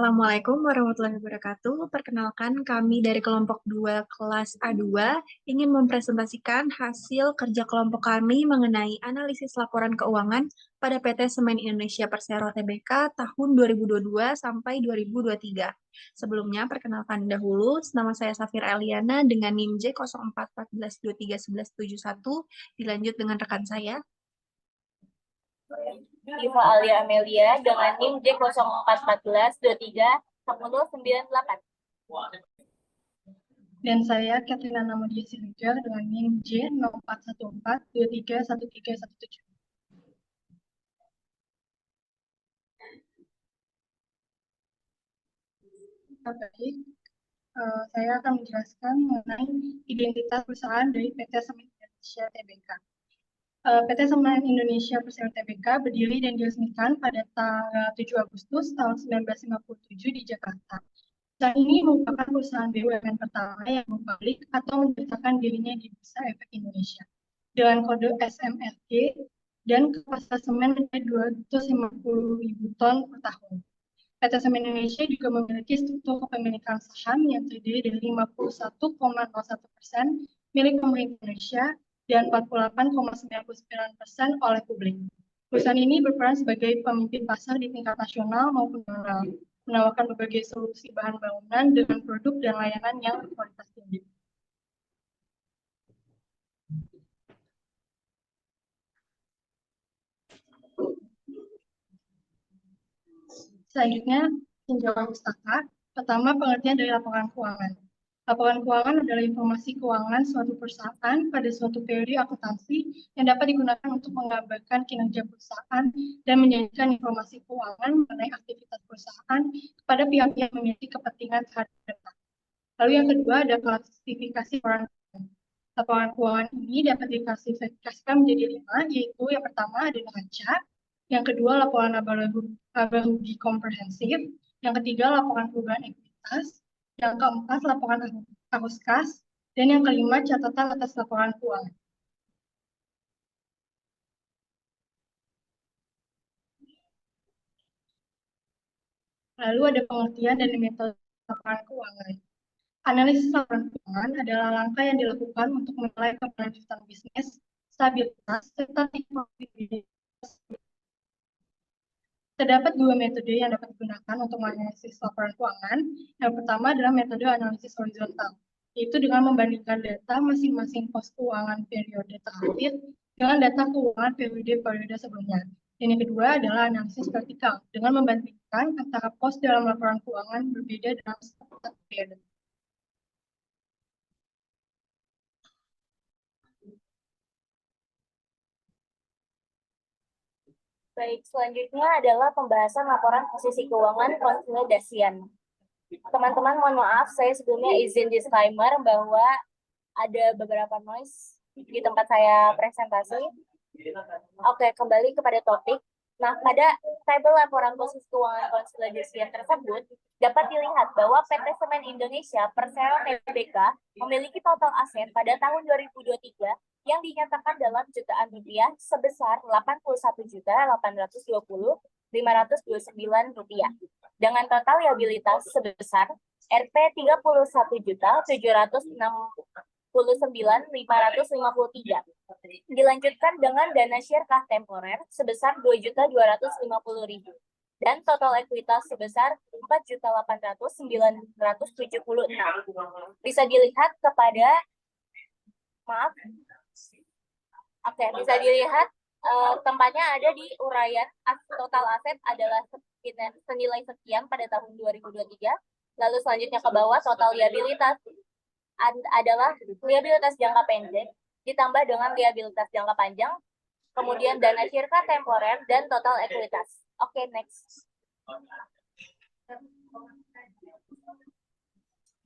Assalamualaikum warahmatullahi wabarakatuh. Perkenalkan, kami dari kelompok 2 kelas A2 ingin mempresentasikan hasil kerja kelompok kami mengenai analisis laporan keuangan pada PT Semen Indonesia Persero Tbk tahun 2022 sampai 2023. Sebelumnya, perkenalkan dahulu, nama saya Safira Eliana dengan NIM J0414231171. Dilanjut dengan rekan saya. Diva Alia Amelia dengan NIM J0414231098. Dan saya Katrina Namudia Siregar dengan NIM J0414231317. Baik, saya akan menjelaskan mengenai identitas perusahaan dari PT Semen Indonesia Tbk. PT Semen Indonesia Persero Tbk berdiri dan diresmikan pada tanggal 7 Agustus tahun 1957 di Jakarta. Perusahaan ini merupakan perusahaan BUMN pertama yang publik atau mendaftarkan dirinya di Bursa Efek Indonesia dengan kode SMRG dan kapasitas semen mencapai 250.000 ton per tahun. PT Semen Indonesia juga memiliki struktur kepemilikan saham yang terdiri dari 51,01% milik pemerintah Indonesia dan 48,99% oleh publik. Perusahaan ini berperan sebagai pemimpin pasar di tingkat nasional maupun global, menawarkan berbagai solusi bahan bangunan dengan produk dan layanan yang berkualitas tinggi. Selanjutnya, tinjauan pustaka. Pertama, pengertian dari laporan keuangan. Laporan keuangan adalah informasi keuangan suatu perusahaan pada suatu periode akuntansi yang dapat digunakan untuk menggambarkan kinerja perusahaan dan menyajikan informasi keuangan mengenai aktivitas perusahaan kepada pihak yang memiliki kepentingan terhadap data. Lalu yang kedua ada klasifikasi laporan keuangan. Laporan keuangan ini dapat diklasifikasikan menjadi 5, yaitu yang pertama ada neraca, yang kedua laporan laba rugi komprehensif, yang ketiga laporan perubahan ekuitas, yang keempat laporan arus kas, dan yang kelima catatan atas laporan keuangan. Lalu ada pengertian dan metode laporan keuangan. Analisis laporan keuangan adalah langkah yang dilakukan untuk menilai keberlanjutan bisnis, stabilitas, serta tingkat profitabilitas. Terdapat dua metode yang dapat digunakan untuk menganalisis laporan keuangan. Yang pertama adalah metode analisis horizontal, yaitu dengan membandingkan data masing-masing pos keuangan periode terakhir dengan data keuangan periode sebelumnya. Dan yang kedua adalah analisis vertikal, dengan membandingkan antara pos dalam laporan keuangan berbeda dalam satu periode. Baik, selanjutnya adalah pembahasan laporan posisi keuangan konsolidasian. Teman-teman, mohon maaf, saya sebelumnya izin disclaimer bahwa ada beberapa noise di tempat saya presentasi. Oke, kembali kepada topik. Nah, pada tabel laporan posisi keuangan konsolidasian tersebut, dapat dilihat bahwa PT Semen Indonesia Persero Tbk memiliki total aset pada tahun 2023 yang dinyatakan dalam jutaan rupiah sebesar 81.820.529 rupiah, dengan total liabilitas sebesar Rp 31.769.553. Dilanjutkan dengan dana syirkah temporer sebesar 2.250.000 dan total ekuitas sebesar 4.800.976. Bisa dilihat kepada bisa dilihat tempatnya ada di uraian total aset adalah senilai sekian pada tahun 2023. Lalu selanjutnya ke bawah total liabilitas adalah liabilitas jangka pendek ditambah dengan liabilitas jangka panjang, kemudian dana syirkah temporer dan total ekuitas. Oke, next.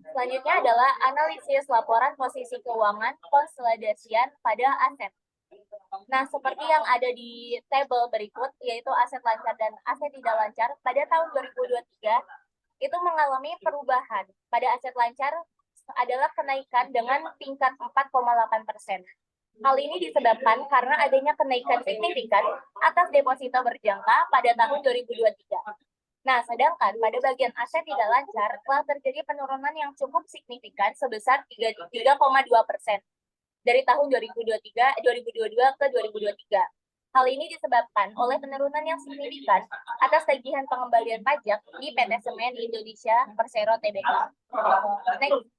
Selanjutnya adalah analisis laporan posisi keuangan konsolidasian pada aset. Nah, seperti yang ada di tabel berikut, yaitu aset lancar dan aset tidak lancar, pada tahun 2023 itu mengalami perubahan. Pada aset lancar adalah kenaikan dengan tingkat 4,8%. Hal ini disebabkan karena adanya kenaikan signifikan atas deposito berjangka pada tahun 2023. Nah, sedangkan pada bagian aset tidak lancar telah terjadi penurunan yang cukup signifikan sebesar 3,2% dari tahun 2022 ke 2023. Hal ini disebabkan oleh penurunan yang signifikan atas tagihan pengembalian pajak di PT Semen Indonesia Persero Tbk. Next.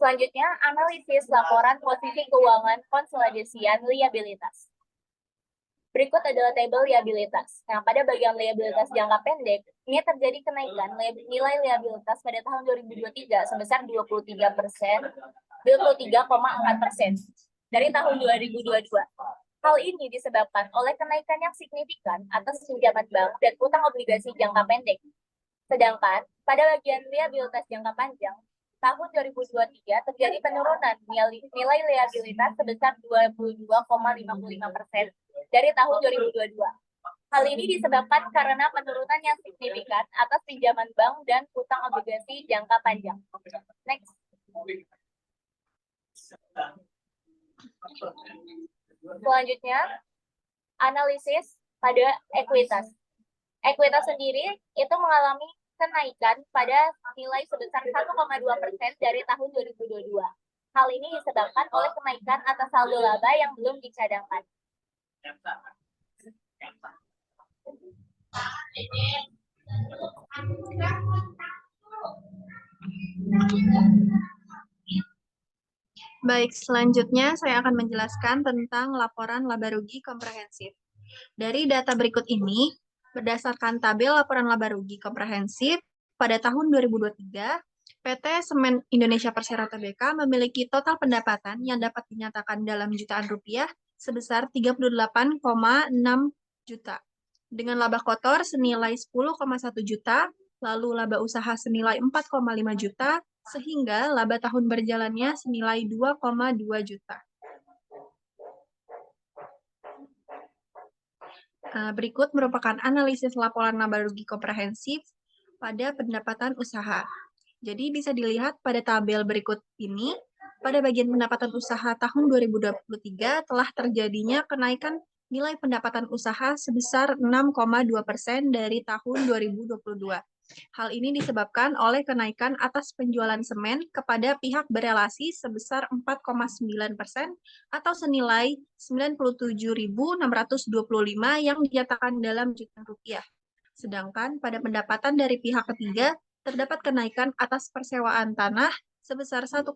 Selanjutnya, analisis laporan posisi keuangan konsolidasian liabilitas. Berikut adalah tabel liabilitas. Nah, pada bagian liabilitas jangka pendek, ini terjadi kenaikan nilai liabilitas pada tahun 2023 sebesar 23,4% dari tahun 2022. Hal ini disebabkan oleh kenaikan yang signifikan atas pinjaman bank dan utang obligasi jangka pendek. Sedangkan pada bagian liabilitas jangka panjang, tahun 2023 terjadi penurunan nilai liabilitas sebesar 22,55% dari tahun 2022. Hal ini disebabkan karena penurunan yang signifikan atas pinjaman bank dan utang obligasi jangka panjang. Next. Selanjutnya, analisis pada ekuitas. Ekuitas sendiri itu mengalami kenaikan pada nilai sebesar 1,2% dari tahun 2022. Hal ini disebabkan oleh kenaikan atas saldo laba yang belum dicadangkan. Baik, selanjutnya saya akan menjelaskan tentang laporan laba rugi komprehensif. Dari data berikut ini, berdasarkan tabel laporan laba rugi komprehensif, pada tahun 2023, PT Semen Indonesia Persero Tbk memiliki total pendapatan yang dapat dinyatakan dalam jutaan rupiah sebesar 38,6 juta. Dengan laba kotor senilai 10,1 juta, lalu laba usaha senilai 4,5 juta, sehingga laba tahun berjalannya senilai 2,2 juta. Berikut merupakan analisis laporan laba rugi komprehensif pada pendapatan usaha. Jadi bisa dilihat pada tabel berikut ini, pada bagian pendapatan usaha tahun 2023 telah terjadinya kenaikan nilai pendapatan usaha sebesar 6,2% dari tahun 2022. Hal ini disebabkan oleh kenaikan atas penjualan semen kepada pihak berelasi sebesar 4,9% atau senilai 97.625 yang dinyatakan dalam jutaan rupiah. Sedangkan pada pendapatan dari pihak ketiga terdapat kenaikan atas persewaan tanah sebesar 1,27%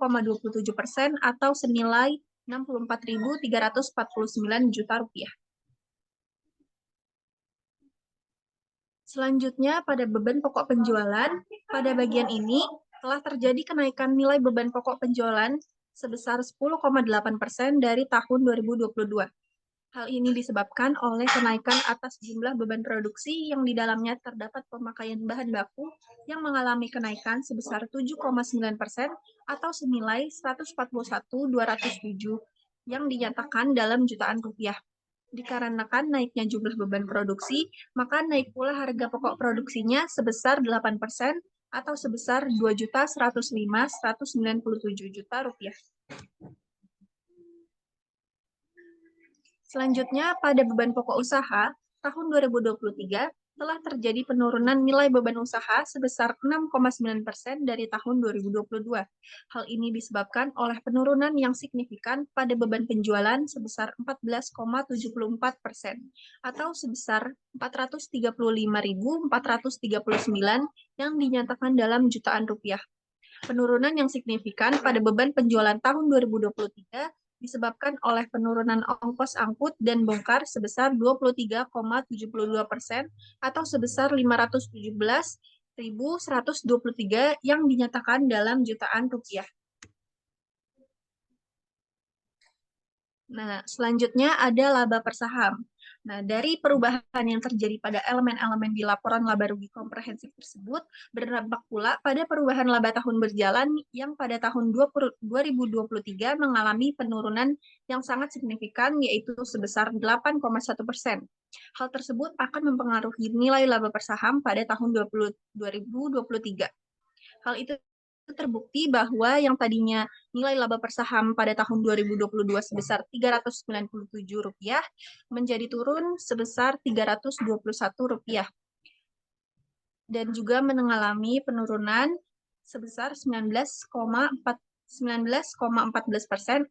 atau senilai 64.349 juta rupiah. Selanjutnya, pada beban pokok penjualan, pada bagian ini telah terjadi kenaikan nilai beban pokok penjualan sebesar 10,8% dari tahun 2022. Hal ini disebabkan oleh kenaikan atas jumlah beban produksi yang di dalamnya terdapat pemakaian bahan baku yang mengalami kenaikan sebesar 7,9% atau senilai 141.207 yang dinyatakan dalam jutaan rupiah. Dikarenakan naiknya jumlah beban produksi, maka naik pula harga pokok produksinya sebesar 8% atau sebesar 2.105.197 juta rupiah. Selanjutnya, pada beban pokok usaha, tahun 2023 telah terjadi penurunan nilai beban usaha sebesar 6,9% dari tahun 2022. Hal ini disebabkan oleh penurunan yang signifikan pada beban penjualan sebesar 14,74% atau sebesar 435.439 yang dinyatakan dalam jutaan rupiah. Penurunan yang signifikan pada beban penjualan tahun 2023 disebabkan oleh penurunan ongkos angkut dan bongkar sebesar 23,72% atau sebesar 517.123 yang dinyatakan dalam jutaan rupiah. Nah, selanjutnya ada laba per saham. Nah, dari perubahan yang terjadi pada elemen-elemen di laporan laba rugi komprehensif tersebut, berdampak pula pada perubahan laba tahun berjalan yang pada tahun 2023 mengalami penurunan yang sangat signifikan, yaitu sebesar 8,1%. Hal tersebut akan mempengaruhi nilai laba per saham pada tahun 2023. Hal itu terbukti bahwa yang tadinya nilai laba per saham pada tahun 2022 sebesar Rp397 menjadi turun sebesar Rp321 dan juga mengalami penurunan sebesar 19,14%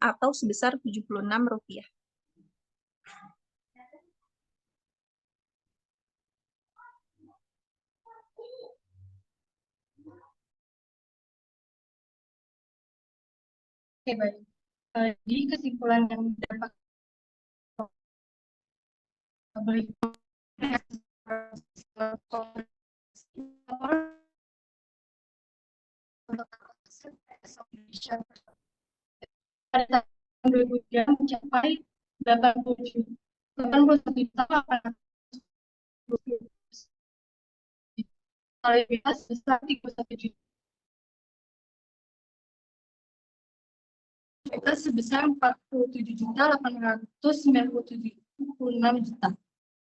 atau sebesar Rp76. Oke, baik. Jadi kesimpulan yang dapat berikut pada tahun 2003 mencapai 81 juta 820 stabilitas sebesar 31 juta sebesar 47 juta 896 juta.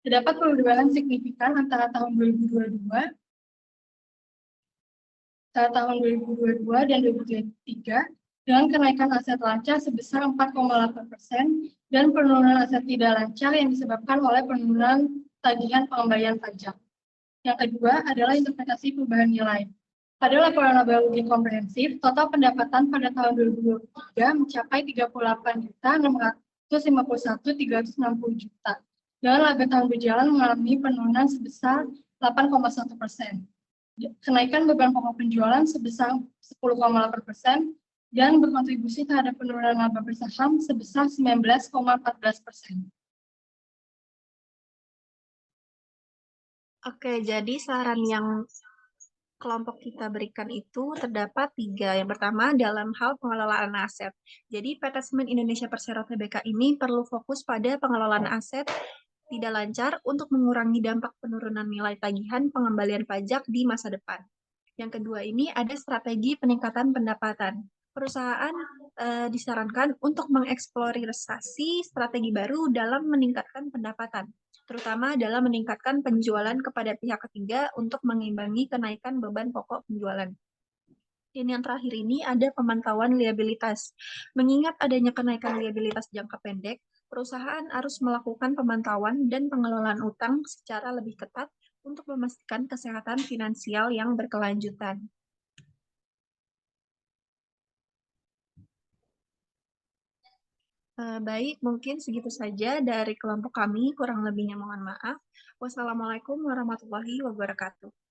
Terdapat perubahan signifikan antara tahun 2022 dan 2023 dengan kenaikan aset lancar sebesar 4,8% dan penurunan aset tidak lancar yang disebabkan oleh penurunan tagihan pengembalian pajak. Yang kedua adalah interpretasi perubahan nilai. Pada laporan laba rugi komprehensif, total pendapatan pada tahun 2023 mencapai 38.651.360 juta. Dan laba tahun berjalan mengalami penurunan sebesar 8,1%. Kenaikan beban pokok penjualan sebesar 10,8% dan berkontribusi terhadap penurunan laba bersaham sebesar 19,14%. Oke, jadi saran yang kelompok kita berikan itu terdapat 3. Yang pertama dalam hal pengelolaan aset. Jadi PT Semen Indonesia Persero Tbk ini perlu fokus pada pengelolaan aset tidak lancar untuk mengurangi dampak penurunan nilai tagihan pengembalian pajak di masa depan. Yang kedua ini ada strategi peningkatan pendapatan. Perusahaan disarankan untuk mengeksplorasi strategi baru dalam meningkatkan pendapatan, terutama dalam meningkatkan penjualan kepada pihak ketiga untuk mengimbangi kenaikan beban pokok penjualan. Dan yang terakhir ini ada pemantauan liabilitas. Mengingat adanya kenaikan liabilitas jangka pendek, perusahaan harus melakukan pemantauan dan pengelolaan utang secara lebih ketat untuk memastikan kesehatan finansial yang berkelanjutan. Baik, mungkin segitu saja dari kelompok kami, kurang lebihnya mohon maaf. Wassalamualaikum warahmatullahi wabarakatuh.